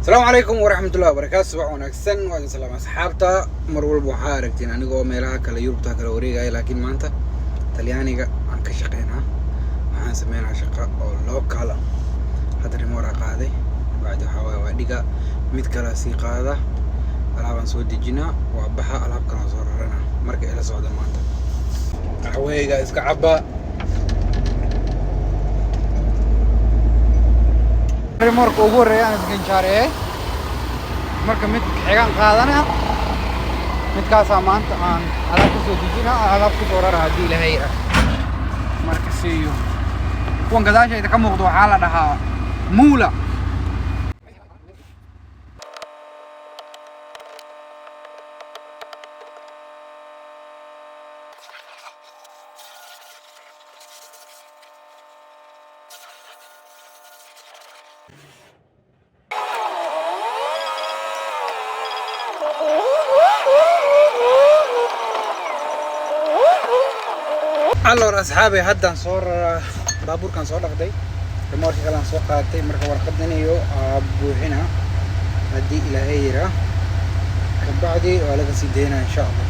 السلام عليكم ورحمة الله وبركاته. صباح ونكسن وعليكم السلام أصحابتا مرول بوحاركتين أنا جو ميلها كلا يوروبتا كلا وريجا لكن ما أنت تلياني عن كشقينا وحنا سمينا شقة أو لوكالا هذا المورا قاضي بعد حواي وديجا ميت كلا سيقا هذا ألعاب نسود الجنا وأبها ألعاب كنا صورنا مركز إلى سعودة ما أنت حواي إسكا عبا marka ugu horeeyay aan iskan jaareeyay marka mid xigaan qaadana midkaas maanta aan alaab ku soo dejinaa alaab ku soo raraa hadii ilaahay ah marka siiyo kuwan gadaashayda ka muuqdo waxa la dhahaa muula allora asxaabi haddaan soo raraa baabuurkan soo dhaqday remoorka kale aan soo qaatay marka warqadaniyo buuxina haddii ilaahay yira kabacdi waa laga sii daynaa insha allah.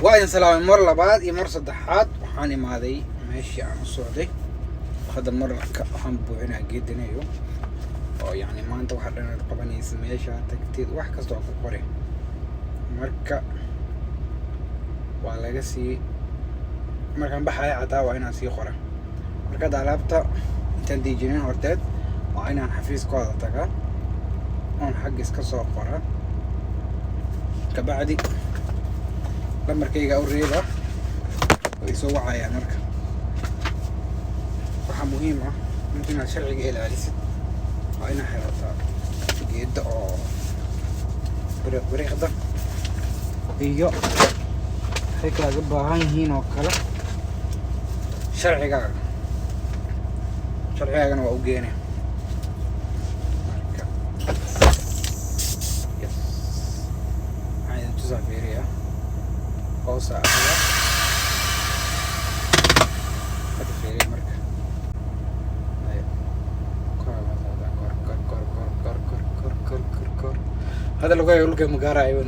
وإن سلام مر لبعض يمر صدحات وحاني ماذي ماشي عن السعودي هذا المرة كأهم بوعنا جدا اليوم يعني ما أنت وحدنا طبعا يسميش تكتير واحد كسر قري مركا وعلى جسي مركا بحاجة عتاوة هنا سي خرا مركا دالابتا تندي جنين هرتاد وعينا حفيز قاعدة تكا on حق كسر قرا كبعدي markayga u reeba way soo wacayaan marka waxa muhiim ah inaad sharciga ilaalisid waa inaad xirataa geedda oo bariiqda iyo waxay kaaga baahan yihiin oo kale sharcigaagana waa u geenay marka ayaan tusaafiriyaa قوسة أخيرا هذا في مركز كور هذا اللي يقول لك مقارع أيوة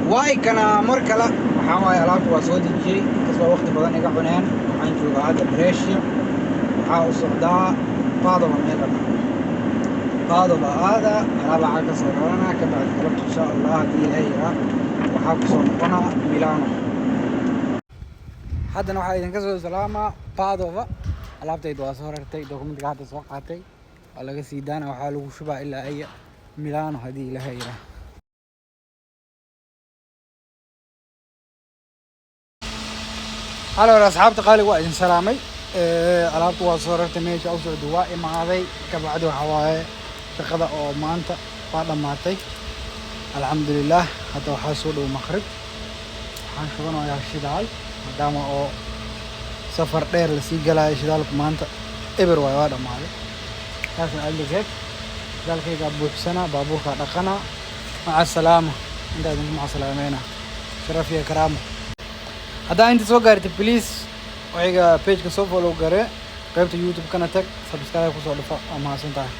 واي كان مركلة وحاول ألعب وصوت الجي كسبة وقت بدن يقعونين وحنشوف هذا بريشيا وحاول صعداء قاضوا من يقعون قاضوا هذا أنا بعد صورنا كبعد قلت إن شاء الله دي هي وحاول صورنا ميلانو هذا نوع إذا كسر سلامة قاضوا ألعبت يدوا صورتي دوكمنت قاعد سوقاتي على قصيدانا وحاله شبه إلا أي ميلانو هذه لهي هلا أصحاب تقالي وإن سلامي ألعبت وصورتي ماشي أوصل دوائي مع هذي كبعد حواي shaqada oo maanta waa dhamaatay alxamdulillaah hadda waxaa soo dhow maqrib waxaan shubanayaa shidaal maadaama oo safar dheer lasii galayo shidaalku maanta eber waa dhamaaday taasna aligeed shidaalkayga buuxsana baabuurka dhaqana maca salaama inta idinku maca salaameena sharaf iyo karaamo haddaa inta soo gaartay please waxiga page-ka soo follow gare qaybta youtube kana tag subscribe ku soo dhufo waa mahadsantahay